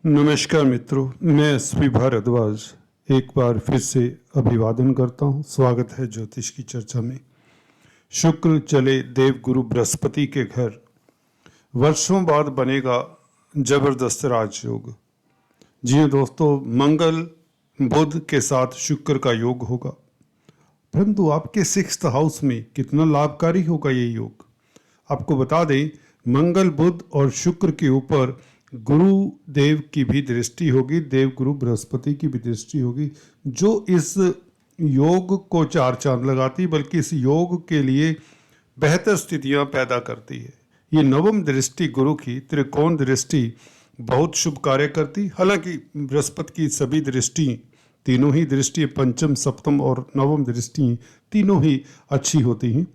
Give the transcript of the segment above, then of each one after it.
नमस्कार मित्रों, मैं एसपी भारद्वाज एक बार फिर से अभिवादन करता हूँ। स्वागत है ज्योतिष की चर्चा में। शुक्र चले देवगुरु बृहस्पति के घर, वर्षों बाद बनेगा जबरदस्त राजयोग। जी हाँ दोस्तों, मंगल बुध के साथ शुक्र का योग होगा, परंतु आपके 6th हाउस में कितना लाभकारी होगा ये योग। आपको बता दें, मंगल बुध और शुक्र के ऊपर गुरु देव की भी दृष्टि होगी, देव गुरु बृहस्पति की भी दृष्टि होगी, जो इस योग को चार चांद लगाती, बल्कि इस योग के लिए बेहतर स्थितियां पैदा करती है। ये नवम दृष्टि गुरु की त्रिकोण दृष्टि बहुत शुभ कार्य करती। हालांकि बृहस्पति की सभी दृष्टि, तीनों ही दृष्टि, पंचम सप्तम और नवम दृष्टि तीनों ही अच्छी होती हैं।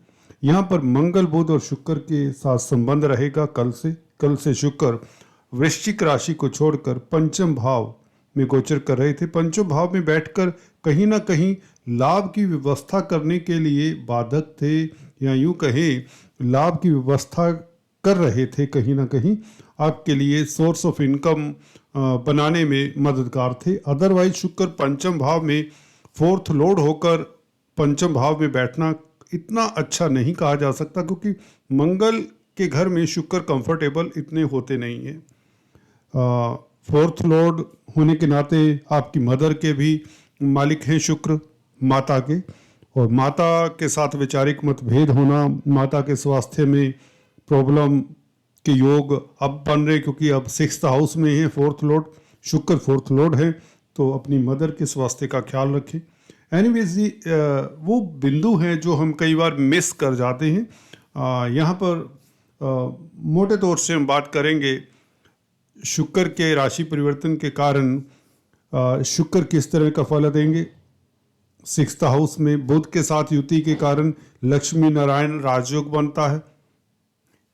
यहाँ पर मंगल बुध और शुक्र के साथ संबंध रहेगा। कल से शुक्र वृश्चिक राशि को छोड़कर पंचम भाव में गोचर कर रहे थे। पंचम भाव में बैठकर कहीं ना कहीं लाभ की व्यवस्था करने के लिए बाधक थे, या यूं कहें लाभ की व्यवस्था कर रहे थे। कहीं ना कहीं आपके लिए सोर्स ऑफ इनकम बनाने में मददगार थे। अदरवाइज शुक्र पंचम भाव में 4th लॉर्ड होकर पंचम भाव में बैठना इतना अच्छा नहीं कहा जा सकता, क्योंकि मंगल के घर में शुक्र कंफर्टेबल इतने होते नहीं हैं। 4th लॉर्ड होने के नाते आपकी मदर के भी मालिक हैं शुक्र, माता के, और माता के साथ वैचारिक मतभेद होना, माता के स्वास्थ्य में प्रॉब्लम के योग अब बन रहे, क्योंकि अब 6th हाउस में है 4th लॉर्ड, शुक्र 4th लॉर्ड है, तो अपनी मदर के स्वास्थ्य का ख्याल रखें। एनीवेज वो बिंदु हैं जो हम कई बार मिस कर जाते हैं। यहाँ पर मोटे तौर से हम बात करेंगे शुक्र के राशि परिवर्तन के कारण शुक्र किस तरह का फल देंगे। 6th हाउस में बुध के साथ युति के कारण लक्ष्मी नारायण राजयोग बनता है।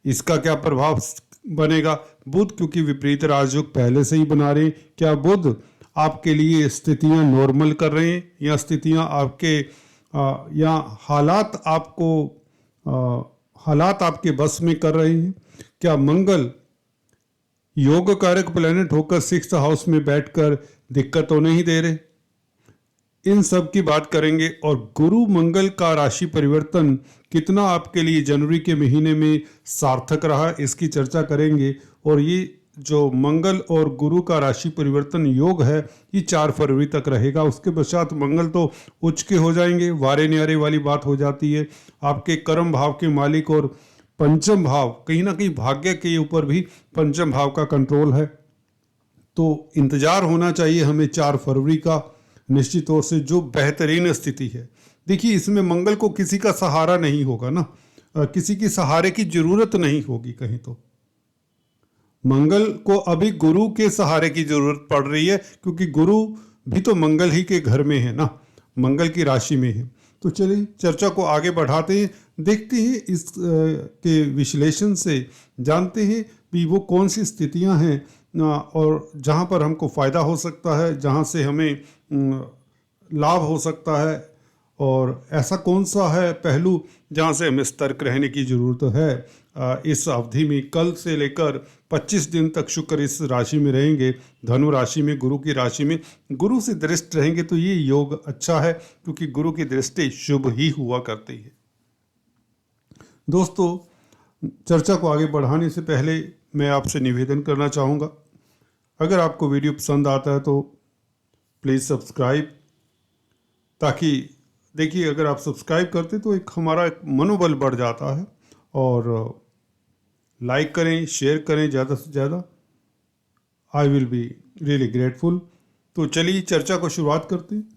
इसका क्या प्रभाव बनेगा? बुध क्योंकि विपरीत राजयोग पहले से ही बना रहे हैं, क्या बुध आपके लिए स्थितियां नॉर्मल कर रहे हैं, या स्थितियां आपके या हालात आपके बस में कर रहे हैं? क्या मंगल योग कारक प्लेनेट होकर 6th हाउस में बैठकर दिक्कत तो नहीं दे रहे? इन सब की बात करेंगे। और गुरु मंगल का राशि परिवर्तन कितना आपके लिए जनवरी के महीने में सार्थक रहा, इसकी चर्चा करेंगे। और ये जो मंगल और गुरु का राशि परिवर्तन योग है, ये 4 फरवरी तक रहेगा। उसके पश्चात मंगल तो उच्च के हो जाएंगे, वारे न्यारे वाली बात हो जाती है। आपके कर्म भाव के मालिक और पंचम भाव, कहीं ना कहीं भाग्य के ऊपर भी पंचम भाव का कंट्रोल है, तो इंतजार होना चाहिए हमें 4 फरवरी का निश्चित तौर से, जो बेहतरीन स्थिति है। देखिए, इसमें मंगल को किसी का सहारा नहीं होगा ना, किसी की सहारे की जरूरत नहीं होगी। कहीं तो मंगल को अभी गुरु के सहारे की जरूरत पड़ रही है, क्योंकि गुरु भी तो मंगल ही के घर में है ना, मंगल की राशि में है। तो चलिए चर्चा को आगे बढ़ाते हैं, देखते हैं इस के विश्लेषण से, जानते हैं कि वो कौन सी स्थितियां हैं और जहां पर हमको फ़ायदा हो सकता है, जहां से हमें लाभ हो सकता है, और ऐसा कौन सा है पहलू जहां से हमें सतर्क रहने की ज़रूरत है। इस अवधि में कल से लेकर 25 दिन तक शुक्र इस राशि में रहेंगे, धनु राशि में, गुरु की राशि में। गुरु से दृष्ट रहेंगे तो ये योग अच्छा है, क्योंकि गुरु की दृष्टि शुभ ही हुआ करती है। दोस्तों, चर्चा को आगे बढ़ाने से पहले मैं आपसे निवेदन करना चाहूँगा, अगर आपको वीडियो पसंद आता है तो प्लीज़ सब्सक्राइब, ताकि देखिए अगर आप सब्सक्राइब करते तो हमारा एक मनोबल बढ़ जाता है। और लाइक करें, शेयर करें ज़्यादा से ज़्यादा, I will be really grateful. तो चलिए चर्चा को शुरुआत करते हैं।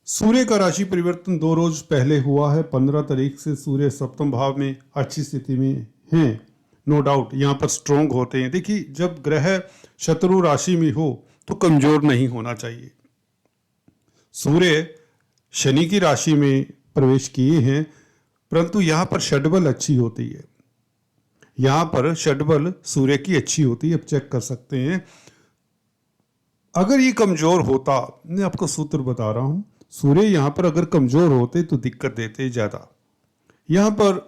सूर्य का राशि परिवर्तन 2 रोज पहले हुआ है। 15 तारीख से सूर्य सप्तम भाव में अच्छी स्थिति में हैं, नो डाउट यहाँ पर स्ट्रोंग होते हैं। देखिए, जब ग्रह शत्रु राशि में हो तो कमजोर नहीं होना चाहिए। सूर्य शनि की राशि में प्रवेश किए हैं, परंतु यहाँ पर षड्बल अच्छी होती है, यहाँ पर षड्बल सूर्य की अच्छी होती है। अब चेक कर सकते हैं, अगर ये कमजोर होता, मैं आपको सूत्र बता रहा हूँ, सूर्य यहाँ पर अगर कमजोर होते तो दिक्कत देते ज़्यादा। यहाँ पर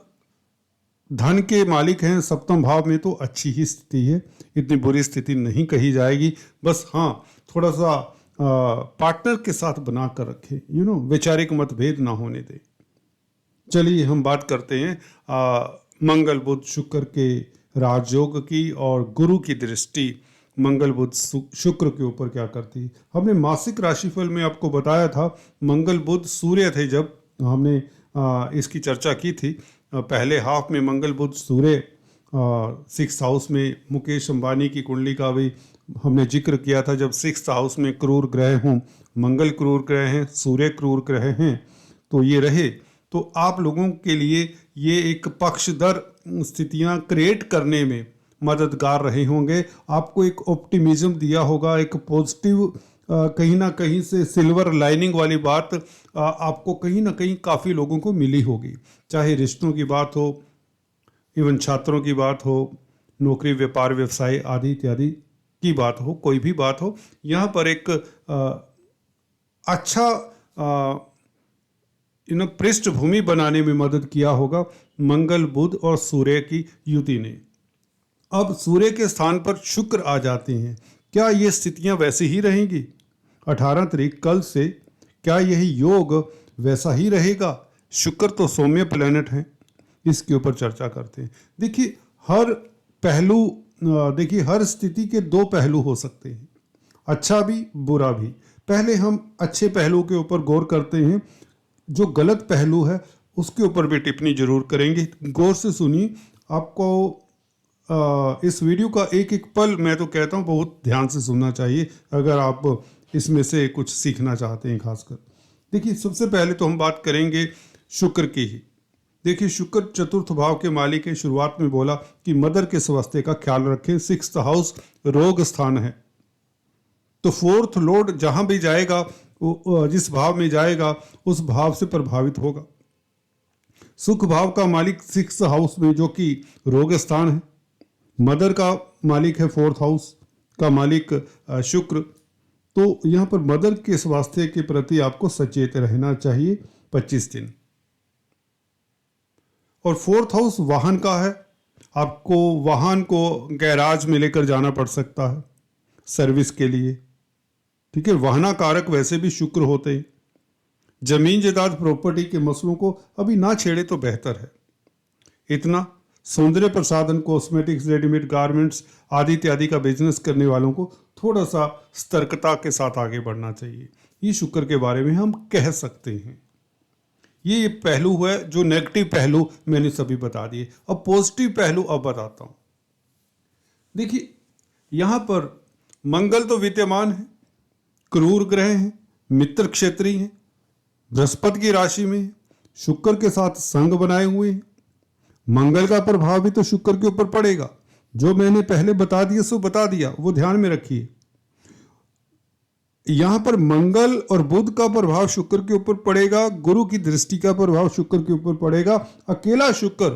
धन के मालिक हैं सप्तम भाव में, तो अच्छी ही स्थिति है, इतनी बुरी स्थिति नहीं कही जाएगी। बस हाँ, थोड़ा सा पार्टनर के साथ बना कर रखें, वैचारिक मतभेद ना होने दें। चलिए हम बात करते हैं मंगल बुध शुक्र के राजयोग की और गुरु की दृष्टि मंगल बुध शुक्र के ऊपर क्या करती है। हमने मासिक राशिफल में आपको बताया था, मंगल बुध सूर्य थे, जब हमने इसकी चर्चा की थी। पहले हाफ में मंगल बुध सूर्य 6th हाउस में, मुकेश अंबानी की कुंडली का भी हमने जिक्र किया था। जब 6th हाउस में क्रूर ग्रह हों, मंगल क्रूर ग्रह हैं, सूर्य क्रूर ग्रह हैं, तो ये रहे तो आप लोगों के लिए ये एक पक्षधर स्थितियां क्रिएट करने में मददगार रहे होंगे। आपको एक ऑप्टिमिज्म दिया होगा, एक पॉजिटिव कहीं ना कहीं से सिल्वर लाइनिंग वाली बात आपको कहीं ना कहीं काफ़ी लोगों को मिली होगी। चाहे रिश्तों की बात हो, इवन छात्रों की बात हो, नौकरी व्यापार व्यवसाय आदि इत्यादि की बात हो, कोई भी बात हो, यहाँ पर एक अच्छा पृष्ठभूमि बनाने में मदद किया होगा मंगल बुध और सूर्य की युति ने। अब सूर्य के स्थान पर शुक्र आ जाते हैं। क्या ये स्थितियां वैसी ही रहेंगी 18 तारीख कल से? क्या यही योग वैसा ही रहेगा? शुक्र तो सौम्य प्लैनेट है, इसके ऊपर चर्चा करते हैं। देखिए हर पहलू, देखिए हर स्थिति के दो पहलू हो सकते हैं, अच्छा भी बुरा भी। पहले हम अच्छे पहलू के ऊपर गौर करते हैं, जो गलत पहलू है उसके ऊपर भी टिप्पणी जरूर करेंगे। गौर से सुनिए, आपको इस वीडियो का एक एक पल मैं तो कहता हूँ बहुत ध्यान से सुनना चाहिए, अगर आप इसमें से कुछ सीखना चाहते हैं खासकर। देखिए सबसे पहले तो हम बात करेंगे शुक्र की ही। देखिए शुक्र चतुर्थ भाव के मालिक है। शुरुआत में बोला कि मदर के स्वास्थ्य का ख्याल रखें। 6th हाउस रोग स्थान है, तो 4th लॉर्ड जहां भी जाएगा, जिस भाव में जाएगा उस भाव से प्रभावित होगा। सुख भाव का मालिक 6th हाउस में, जो कि रोग स्थान है। मदर का मालिक है 4th हाउस का मालिक शुक्र। तो यहाँ पर मदर के स्वास्थ्य के प्रति आपको सचेत रहना चाहिए 25 दिन। और 4th हाउस वाहन का है, आपको वाहन को गैराज में लेकर जाना पड़ सकता है सर्विस के लिए, ठीक है। वाहना कारक वैसे भी शुक्र होते हैं। जमीन जायदाद प्रॉपर्टी के मसलों को अभी ना छेड़े तो बेहतर है। इतना सौंदर्य प्रसाधन, कॉस्मेटिक्स, रेडीमेड गारमेंट्स आदि इत्यादि का बिजनेस करने वालों को थोड़ा सा सतर्कता के साथ आगे बढ़ना चाहिए। ये शुक्र के बारे में हम कह सकते हैं। ये पहलू है, जो नेगेटिव पहलू मैंने सभी बता दिए। अब पॉजिटिव पहलू अब बताता हूं। देखिए यहां पर मंगल तो विद्यमान है, क्रूर ग्रह हैं, मित्र क्षेत्रीय हैं, बृहस्पति की राशि में है, शुक्र के साथ संग बनाए हुए हैं। मंगल का प्रभाव भी तो शुक्र के ऊपर पड़ेगा। जो मैंने पहले बता दिया सो बता दिया, वो ध्यान में रखिए। यहां पर मंगल और बुध का प्रभाव शुक्र के ऊपर पड़ेगा, गुरु की दृष्टि का प्रभाव शुक्र के ऊपर पड़ेगा। अकेला शुक्र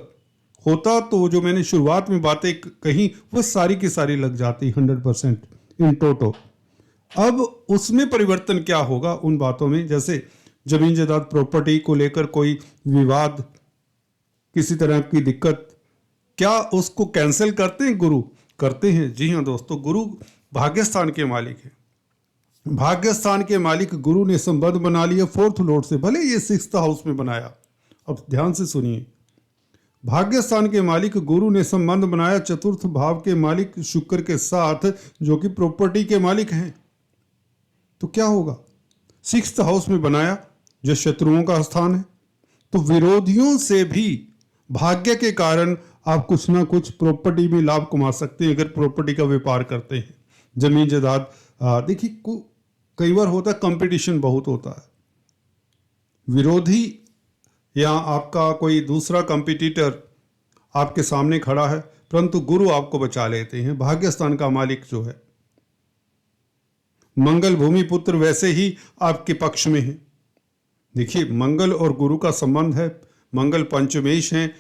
होता तो जो मैंने शुरुआत में बातें कही वो सारी की सारी लग जाती 100% इन टोटो। अब उसमें परिवर्तन क्या होगा उन बातों में, जैसे जमीन जायदाद प्रॉपर्टी को लेकर कोई विवाद, किसी तरह की दिक्कत, क्या उसको कैंसिल करते हैं गुरु? करते हैं, जी हाँ दोस्तों। गुरु भाग्यस्थान के मालिक है। भाग्यस्थान के मालिक गुरु ने संबंध बना लिया 4th लॉर्ड से, भले ये 6th हाउस में बनाया। अब ध्यान से सुनिए, भाग्यस्थान के मालिक गुरु ने संबंध बनाया 4th भाव के मालिक शुक्र के साथ, जो कि प्रॉपर्टी के मालिक हैं। तो क्या होगा? 6th हाउस में बनाया जो शत्रुओं का स्थान है, तो विरोधियों से भी भाग्य के कारण आप कुछ ना कुछ प्रॉपर्टी में लाभ कमा सकते हैं, अगर प्रॉपर्टी का व्यापार करते हैं। जमीन जायदाद, देखिए कई बार होता है कंपटीशन बहुत होता है, विरोधी या आपका कोई दूसरा कंपटीटर आपके सामने खड़ा है, परंतु गुरु आपको बचा लेते हैं। भाग्यस्थान का मालिक जो है मंगल भूमि पुत्र वैसे ही आपके पक्ष में है। देखिए मंगल और गुरु का संबंध है, मंगल पंचमेश हैं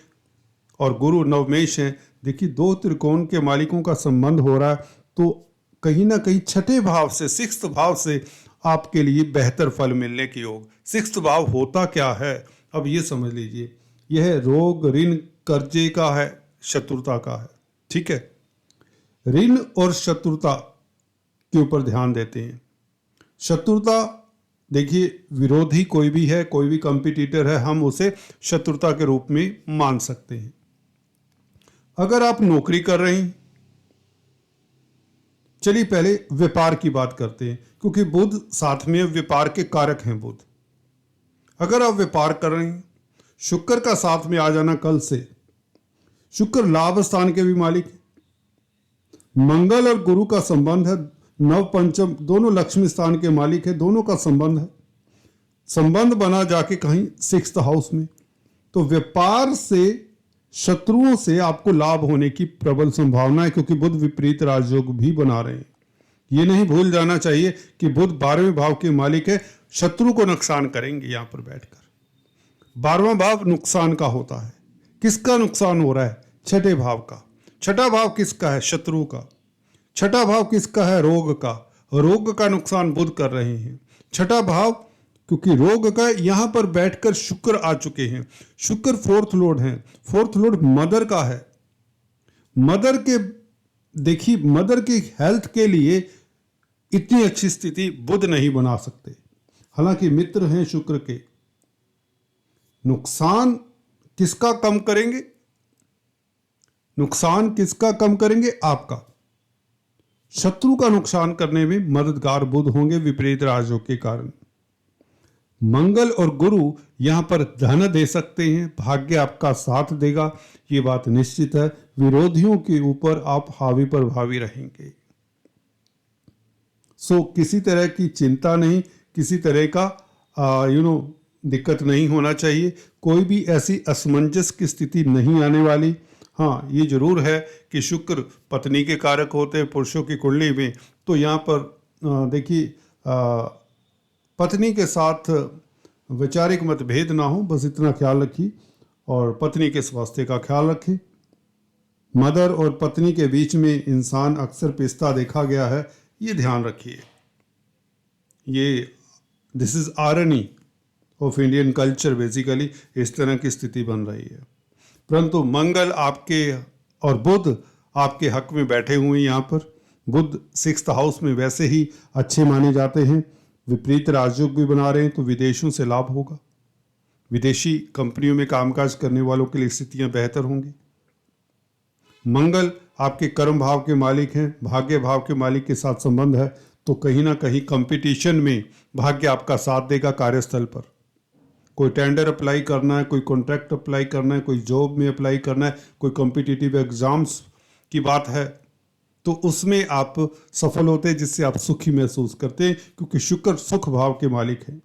और गुरु नवमेश हैं। देखिए दो त्रिकोण के मालिकों का संबंध हो रहा है, तो कहीं ना कहीं छठे भाव से 6th भाव से आपके लिए बेहतर फल मिलने की योग। 6th भाव होता क्या है अब ये समझ लीजिए, यह रोग ऋण कर्जे का है, शत्रुता का है। ठीक है, ऋण और शत्रुता के ऊपर ध्यान देते हैं। शत्रुता, देखिए विरोधी कोई भी है, कोई भी कंपटीटर है, हम उसे शत्रुता के रूप में मान सकते हैं। अगर आप नौकरी कर रहे हैं, चलिए पहले व्यापार की बात करते हैं, क्योंकि बुध साथ में व्यापार के कारक हैं बुध। अगर आप व्यापार कर रहे हैं, शुक्र का साथ में आ जाना कल से, शुक्र लाभ स्थान के भी मालिक है। मंगल और गुरु का संबंध है, नव पंचम दोनों लक्ष्मी स्थान के मालिक है, दोनों का संबंध है। संबंध बना जाके कहीं 6th हाउस में, तो व्यापार से शत्रुओं से आपको लाभ होने की प्रबल संभावना है, क्योंकि बुध विपरीत राजयोग भी बना रहे हैं। ये नहीं भूल जाना चाहिए कि बुध 12वें भाव के मालिक है, शत्रु को नुकसान करेंगे। यहां पर बैठकर 12वां भाव नुकसान का होता है। किसका नुकसान हो रहा है? छठे भाव का। छठा भाव किसका है? शत्रु का। छठा भाव किसका है? रोग का। रोग का नुकसान बुध कर रहे हैं। छठा भाव, क्योंकि रोग का, यहां पर बैठकर शुक्र आ चुके हैं। शुक्र 4th लॉर्ड है। 4th लॉर्ड मदर का है। मदर के, देखिए मदर की हेल्थ के लिए इतनी अच्छी स्थिति बुध नहीं बना सकते, हालांकि मित्र हैं शुक्र के। नुकसान किसका कम करेंगे? नुकसान किसका कम करेंगे? आपका। शत्रु का नुकसान करने में मददगार बुध होंगे विपरीत राजयोग के कारण। मंगल और गुरु यहां पर धन दे सकते हैं, भाग्य आपका साथ देगा, ये बात निश्चित है। विरोधियों के ऊपर आप हावी पर भावी रहेंगे। सो किसी तरह की चिंता नहीं, किसी तरह का दिक्कत नहीं होना चाहिए। कोई भी ऐसी असमंजस की स्थिति नहीं आने वाली। हाँ, ये जरूर है कि शुक्र पत्नी के कारक होते हैं पुरुषों की कुंडली में, तो यहाँ पर देखिए पत्नी के साथ वैचारिक मतभेद ना हो, बस इतना ख्याल रखिए, और पत्नी के स्वास्थ्य का ख्याल रखें। मदर और पत्नी के बीच में इंसान अक्सर पिसता देखा गया है, ये ध्यान रखिए। ये this is irony of Indian culture, basically इस तरह की स्थिति बन रही है। परंतु मंगल आपके और बुध आपके हक में बैठे हुए हैं। यहाँ पर बुध 6th हाउस में वैसे ही अच्छे माने जाते हैं, विपरीत राजयोग भी बना रहे हैं, तो विदेशों से लाभ होगा। विदेशी कंपनियों में कामकाज करने वालों के लिए स्थितियां बेहतर होंगी। मंगल आपके कर्म भाव के मालिक हैं, भाग्य भाव के मालिक के साथ संबंध है, तो कहीं ना कहीं कंपटीशन में भाग्य आपका साथ देगा। कार्यस्थल पर कोई टेंडर अप्लाई करना है, कोई कॉन्ट्रैक्ट अप्लाई करना है, कोई जॉब में अप्लाई करना है, कोई कॉम्पिटिटिव एग्जाम्स की बात है, तो उसमें आप सफल होते हैं, जिससे आप सुखी महसूस करते हैं, क्योंकि शुक्र सुख भाव के मालिक हैं।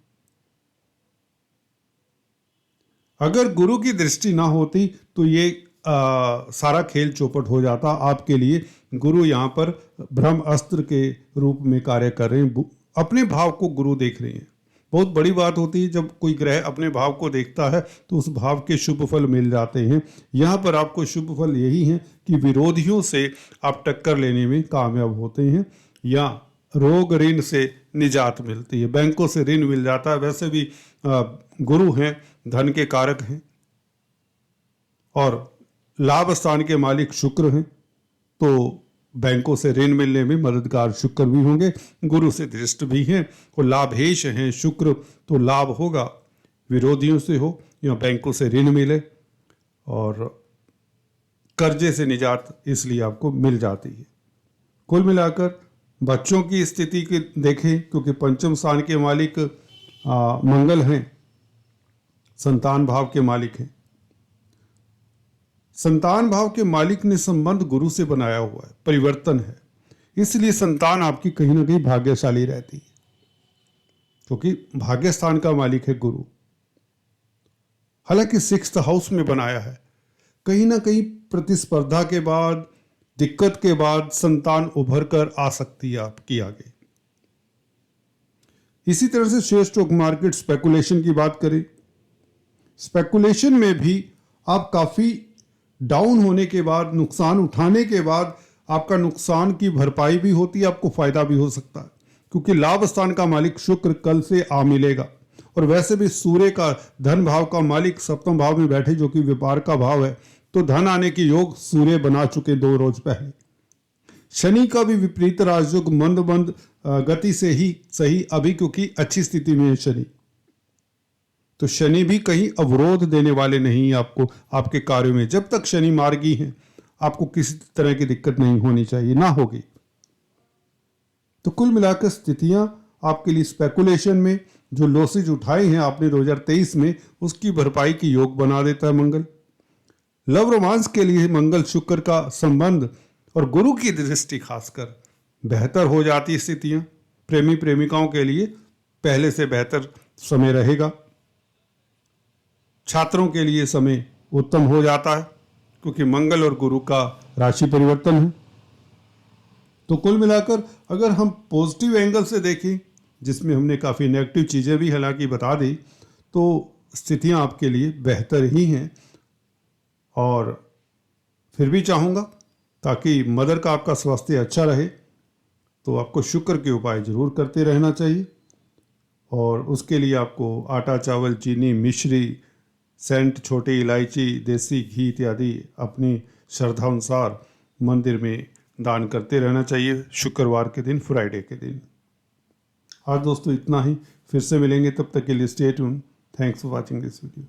अगर गुरु की दृष्टि ना होती तो ये सारा खेल चौपट हो जाता आपके लिए। गुरु यहाँ पर ब्रह्म अस्त्र के रूप में कार्य कर रहे हैं, अपने भाव को गुरु देख रहे हैं। बहुत बड़ी बात होती है जब कोई ग्रह अपने भाव को देखता है तो उस भाव के शुभ फल मिल जाते हैं। यहाँ पर आपको शुभ फल यही है कि विरोधियों से आप टक्कर लेने में कामयाब होते हैं, या रोग ऋण से निजात मिलती है, बैंकों से ऋण मिल जाता है। वैसे भी गुरु हैं, धन के कारक हैं, और लाभ स्थान के मालिक शुक्र हैं, तो बैंकों से ऋण मिलने में मददगार शुक्र भी होंगे। गुरु से दृष्ट भी हैं और लाभेश हैं शुक्र, तो लाभ होगा, विरोधियों से हो या बैंकों से ऋण मिले, और कर्जे से निजात इसलिए आपको मिल जाती है। कुल मिलाकर बच्चों की स्थिति की देखें, क्योंकि पंचम स्थान के मालिक मंगल हैं, संतान भाव के मालिक हैं। संतान भाव के मालिक ने संबंध गुरु से बनाया हुआ है, परिवर्तन है, इसलिए संतान आपकी कहीं ना कहीं भाग्यशाली रहती है, क्योंकि भाग्य स्थान का मालिक है गुरु। हालांकि 6th हाउस में बनाया है, कहीं ना कहीं प्रतिस्पर्धा के बाद, दिक्कत के बाद संतान उभर कर आ सकती है आपकी आगे। इसी तरह से शेयर स्टॉक मार्केट स्पेकुलेशन की बात करें, स्पेकुलेशन में भी आप काफी डाउन होने के बाद, नुकसान उठाने के बाद आपका नुकसान की भरपाई भी होती है, आपको फायदा भी हो सकता है, क्योंकि लाभ स्थान का मालिक शुक्र कल से आ मिलेगा। और वैसे भी सूर्य का धन भाव का मालिक 7वें भाव में बैठे, जो कि व्यापार का भाव है, तो धन आने की योग सूर्य बना चुके 2 रोज पहले। शनि का भी विपरीत राजयोग मंद मंद गति से ही सही अभी, क्योंकि अच्छी स्थिति में है शनि, तो शनि भी कहीं अवरोध देने वाले नहीं आपको आपके कार्यों में। जब तक शनि मार्गी हैं आपको किसी तरह की दिक्कत नहीं होनी चाहिए, ना होगी। तो कुल मिलाकर स्थितियां आपके लिए स्पेकुलेशन में जो लॉसेज उठाए हैं आपने 2023 में, उसकी भरपाई की योग बना देता है मंगल। लव रोमांस के लिए मंगल शुक्र का संबंध और गुरु की दृष्टि खासकर बेहतर हो जाती स्थितियां। प्रेमी प्रेमिकाओं के लिए पहले से बेहतर समय रहेगा। छात्रों के लिए समय उत्तम हो जाता है क्योंकि मंगल और गुरु का राशि परिवर्तन है। तो कुल मिलाकर अगर हम पॉजिटिव एंगल से देखें, जिसमें हमने काफ़ी नेगेटिव चीज़ें भी हालांकि बता दी, तो स्थितियां आपके लिए बेहतर ही हैं। और फिर भी चाहूँगा ताकि मदर का आपका स्वास्थ्य अच्छा रहे तो आपको शुक्र के उपाय जरूर करते रहना चाहिए। और उसके लिए आपको आटा, चावल, चीनी, मिश्री, सेंट, छोटी इलायची, देसी घी इत्यादि अपनी श्रद्धा अनुसार मंदिर में दान करते रहना चाहिए शुक्रवार के दिन, फ्राइडे के दिन। आज दोस्तों इतना ही, फिर से मिलेंगे, तब तक के लिए stay tune. Thanks for watching this video.